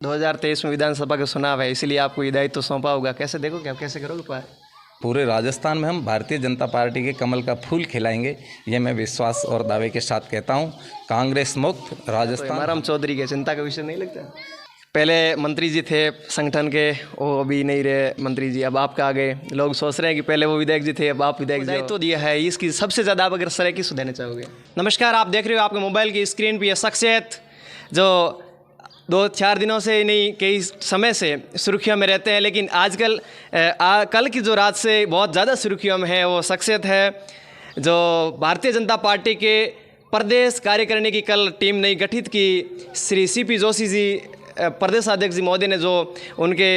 2023 में विधानसभा का चुनाव है, इसीलिए आपको ये दायित्व सौंपा होगा। कैसे देखोगे आप, कैसे करोगे पार? पूरे राजस्थान में हम भारतीय जनता पार्टी के कमल का फूल खिलाएंगे, ये मैं विश्वास और दावे के साथ कहता हूँ। कांग्रेस मुक्त तो राजस्थान। इमरान चौधरी के चिंता का विषय नहीं लगता? पहले मंत्री जी थे संगठन के, वो अभी नहीं रहे मंत्री जी, अब आपका आ गए। लोग सोच रहे हैं कि पहले वो विधायक जी थे, अब आप विधायक जी। तो दिया है इसकी सबसे ज़्यादा आप अगर सराय किस देना चाहोगे? नमस्कार, आप देख रहे हो आपके मोबाइल की स्क्रीन पर यह शख्सियत जो 2-4 दिनों से नहीं, कई समय से सुर्खियों में रहते हैं, लेकिन आजकल कल की जो रात से बहुत ज़्यादा सुर्खियों में है, वो शख्सियत है जो भारतीय जनता पार्टी के प्रदेश कार्यकारिणी की कल टीम नई गठित की। श्री CP जोशी जी प्रदेश अध्यक्ष जी महोदय ने जो उनके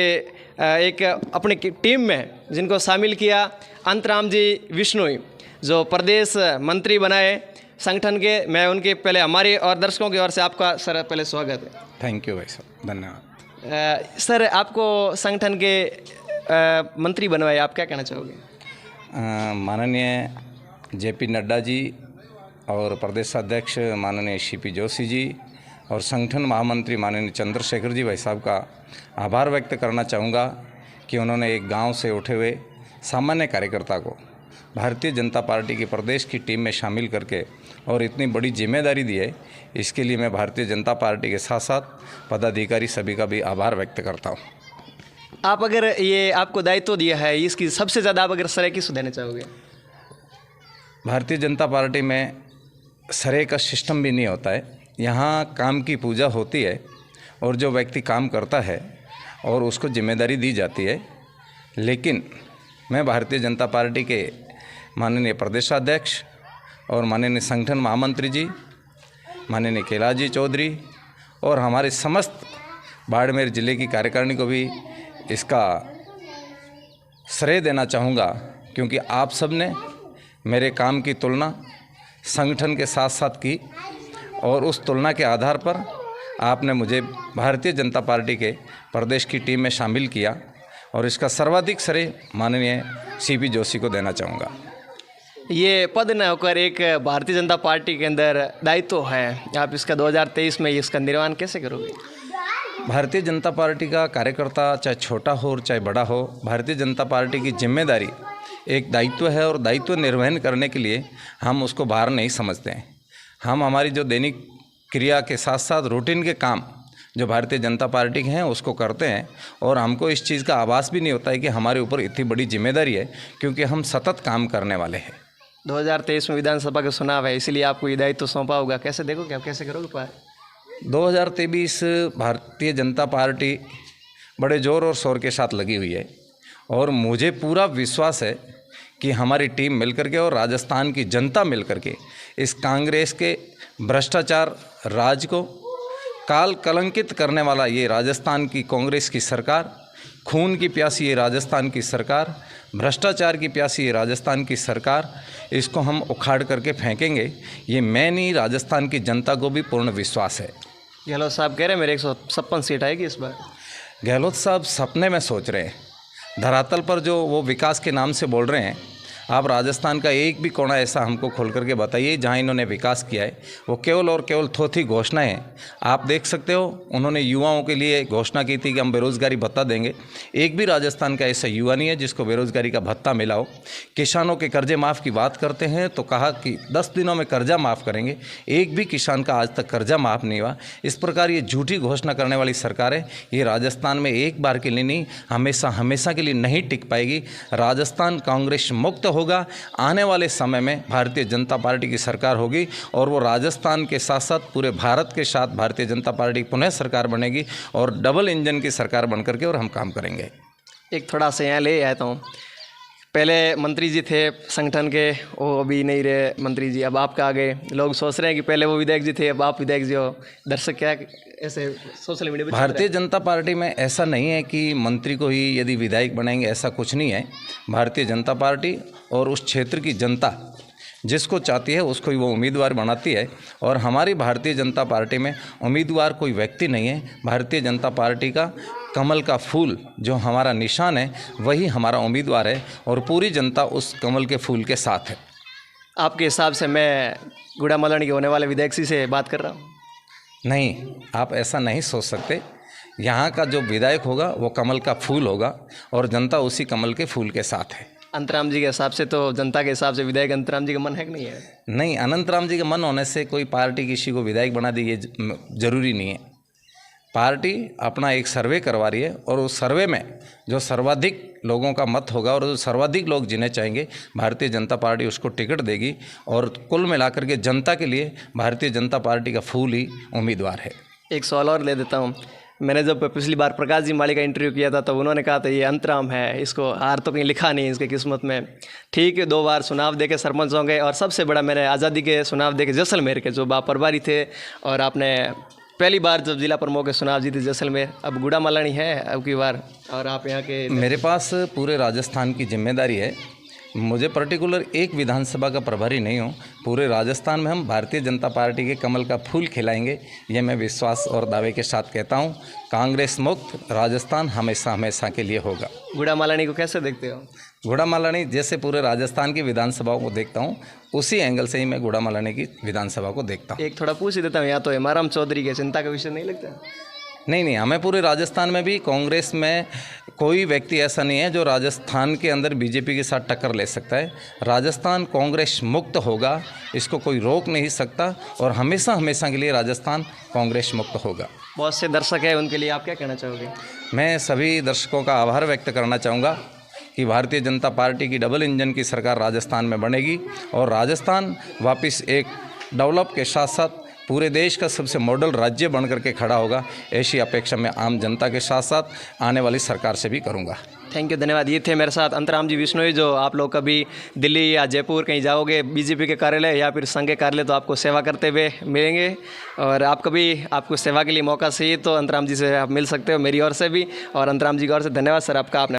एक अपनी टीम में जिनको शामिल किया, अंतराम जी विश्नोई जो प्रदेश मंत्री बनाए संगठन के, मैं उनके पहले हमारे और दर्शकों की ओर से आपका सर पहले स्वागत है। थैंक यू भाई साहब, धन्यवाद। सर, आपको संगठन के मंत्री बनवाए, आप क्या कहना चाहोगे? माननीय JP नड्डा जी और प्रदेश अध्यक्ष माननीय CP जोशी जी और संगठन महामंत्री माननीय चंद्रशेखर जी भाई साहब का आभार व्यक्त करना चाहूँगा कि उन्होंने एक गांव से उठे हुए सामान्य कार्यकर्ता को भारतीय जनता पार्टी की प्रदेश की टीम में शामिल करके और इतनी बड़ी जिम्मेदारी दी है। इसके लिए मैं भारतीय जनता पार्टी के साथ साथ पदाधिकारी सभी का भी आभार व्यक्त करता हूँ। आप अगर ये आपको दायित्व दिया है, इसकी सबसे ज़्यादा आप अगर श्रेय किस देना चाहोगे? भारतीय जनता पार्टी में श्रेय का सिस्टम भी नहीं होता है। यहाँ काम की पूजा होती है और जो व्यक्ति काम करता है और उसको जिम्मेदारी दी जाती है। लेकिन मैं भारतीय जनता पार्टी के माननीय प्रदेशाध्यक्ष और माननीय संगठन महामंत्री जी माननीय कैलाश जी चौधरी और हमारे समस्त बाड़मेर जिले की कार्यकारिणी को भी इसका श्रेय देना चाहूँगा, क्योंकि आप सब ने मेरे काम की तुलना संगठन के साथ साथ की और उस तुलना के आधार पर आपने मुझे भारतीय जनता पार्टी के प्रदेश की टीम में शामिल किया और इसका सर्वाधिक श्रेय माननीय CP जोशी को देना चाहूँगा। ये पद न होकर एक भारतीय जनता पार्टी के अंदर दायित्व है, आप इसका 2023 में इसका निर्वहन कैसे करोगे? भारतीय जनता पार्टी का कार्यकर्ता चाहे छोटा हो और चाहे बड़ा हो, भारतीय जनता पार्टी की जिम्मेदारी एक दायित्व है और दायित्व निर्वहन करने के लिए हम उसको बाहर नहीं समझते हैं। हम हमारी जो दैनिक क्रिया के साथ साथ रूटीन के काम जो भारतीय जनता पार्टी के हैं उसको करते हैं और हमको इस चीज़ का आभास भी नहीं होता है कि हमारे ऊपर इतनी बड़ी जिम्मेदारी है, क्योंकि हम सतत काम करने वाले हैं। 2023 में विधानसभा का चुनाव है, इसीलिए आपको ये दायित्व सौंपा होगा। कैसे देखोगे आप, कैसे करोगे पार? 2023 भारतीय जनता पार्टी बड़े ज़ोर और शोर के साथ लगी हुई है और मुझे पूरा विश्वास है कि हमारी टीम मिलकर के और राजस्थान की जनता मिलकर के इस कांग्रेस के भ्रष्टाचार राज को काल कलंकित करने वाला ये राजस्थान की कांग्रेस की सरकार, खून की प्यासी ये राजस्थान की सरकार, भ्रष्टाचार की प्यासी ये राजस्थान की सरकार, इसको हम उखाड़ करके फेंकेंगे। ये मैं नहीं, राजस्थान की जनता को भी पूर्ण विश्वास है। गहलोत साहब कह रहे हैं मेरे 156 सीट आएगी इस बार। गहलोत साहब सपने में सोच रहे हैं, धरातल पर जो वो विकास के नाम से बोल रहे हैं। आप राजस्थान का एक भी कोना ऐसा हमको खोल करके बताइए जहां इन्होंने विकास किया है। वो केवल और केवल थोथी घोषणाएं हैं। आप देख सकते हो, उन्होंने युवाओं के लिए घोषणा की थी कि हम बेरोज़गारी भत्ता देंगे। एक भी राजस्थान का ऐसा युवा नहीं है जिसको बेरोज़गारी का भत्ता मिला हो। किसानों के कर्जे माफ़ की बात करते हैं तो कहा कि 10 दिनों में कर्जा माफ़ करेंगे, एक भी किसान का आज तक कर्जा माफ़ नहीं हुआ। इस प्रकार ये झूठी घोषणा करने वाली सरकार है, ये राजस्थान में एक बार के लिए नहीं, हमेशा हमेशा के लिए नहीं टिक पाएगी। राजस्थान कांग्रेस मुक्त होगा। आने वाले समय में भारतीय जनता पार्टी की सरकार होगी और वो राजस्थान के साथ साथ पूरे भारत के साथ भारतीय जनता पार्टी पुनः सरकार बनेगी और डबल इंजन की सरकार बन करके और हम काम करेंगे। एक थोड़ा सा यहाँ ले आया हूँ, पहले मंत्री जी थे संगठन के, वो अभी नहीं रहे मंत्री जी, अब आपका आ गए। लोग सोच रहे हैं कि पहले वो विधायक जी थे, अब आप विधायक जी हो। दर्शक क्या ऐसे सोशल मीडिया पर भारतीय जनता पार्टी में ऐसा नहीं है कि मंत्री को ही यदि विधायक बनाएंगे, ऐसा कुछ नहीं है। भारतीय जनता पार्टी और उस क्षेत्र की जनता जिसको चाहती है उसको ही वो उम्मीदवार बनाती है और हमारी भारतीय जनता पार्टी में उम्मीदवार कोई व्यक्ति नहीं है। भारतीय जनता पार्टी का कमल का फूल जो हमारा निशान है वही हमारा उम्मीदवार है और पूरी जनता उस कमल के फूल के साथ है। आपके हिसाब से मैं गुड़ामलण के होने वाले विधायक से बात कर रहा हूँ? नहीं, आप ऐसा नहीं सोच सकते। यहाँ का जो विधायक होगा वो कमल का फूल होगा और जनता उसी कमल के फूल के साथ है। अंतराम जी के हिसाब से तो जनता के हिसाब से विधायक अंतराम जी का मन है कि नहीं है? नहीं, अनंतराम जी के मन होने से कोई पार्टी किसी को विधायक बना दी ये जरूरी नहीं है। पार्टी अपना एक सर्वे करवा रही है और उस सर्वे में जो सर्वाधिक लोगों का मत होगा और जो सर्वाधिक लोग जिन्हें चाहेंगे भारतीय जनता पार्टी उसको टिकट देगी और कुल मिलाकर के जनता के लिए भारतीय जनता पार्टी का फूल ही उम्मीदवार है। एक सवाल और ले देता हूँ। मैंने जब पिछली बार प्रकाश जी माली का इंटरव्यू किया था तो उन्होंने कहा था ये अंतराम है, इसको हार तो कहीं लिखा नहीं इसके किस्मत में। ठीक है, 2 बार चुनाव देके सरपंच होंगे और सबसे बड़ा मैंने आज़ादी के चुनाव देके जैसलमेर के जो आप प्रभारी थे और आपने पहली बार जब जिला प्रमुख के चुनाव जीते जैसलमेर, अब गुड़ा मालानी है अब की बार और आप यहाँ के। मेरे पास पूरे राजस्थान की जिम्मेदारी है। मुझे पर्टिकुलर एक विधानसभा का प्रभारी नहीं हूँ। पूरे राजस्थान में हम भारतीय जनता पार्टी के कमल का फूल खिलाएंगे, ये मैं विश्वास और दावे के साथ कहता हूँ। कांग्रेस मुक्त राजस्थान हमेशा हमेशा के लिए होगा। गुड़ा मालानी को कैसे देखते हो? गुड़ा मालानी जैसे पूरे राजस्थान की विधानसभाओं को देखता हूँ उसी एंगल से ही मैं गुड़ा मालानी की विधानसभा को देखता हूँ। एक थोड़ा पूछ ही देता हूँ, यहाँ तो हेमाराम चौधरी के चिंता का विषय नहीं लगता? नहीं, हमें पूरे राजस्थान में भी कांग्रेस में कोई व्यक्ति ऐसा नहीं है जो राजस्थान के अंदर बीजेपी के साथ टक्कर ले सकता है। राजस्थान कांग्रेस मुक्त होगा, इसको कोई रोक नहीं सकता और हमेशा हमेशा के लिए राजस्थान कांग्रेस मुक्त होगा। बहुत से दर्शक हैं, उनके लिए आप क्या कहना चाहोगे? मैं सभी दर्शकों का आभार व्यक्त करना चाहूँगा कि भारतीय जनता पार्टी की डबल इंजन की सरकार राजस्थान में बनेगी और राजस्थान वापस एक डेवलप के साथ साथ पूरे देश का सबसे मॉडल राज्य बन करके खड़ा होगा। ऐसी अपेक्षा मैं आम जनता के साथ साथ आने वाली सरकार से भी करूंगा। थैंक यू, धन्यवाद। ये थे मेरे साथ अंतराम जी बिश्नोई। जो आप लोग कभी दिल्ली या जयपुर कहीं जाओगे बीजेपी के कार्यालय या फिर संघ के कार्यालय तो आपको सेवा करते हुए मिलेंगे और आप कभी आपको सेवा के लिए मौका चाहिए तो अंतराम जी से आप मिल सकते हो, मेरी ओर से भी और अंतराम जी की ओर से धन्यवाद सर आपका। आपने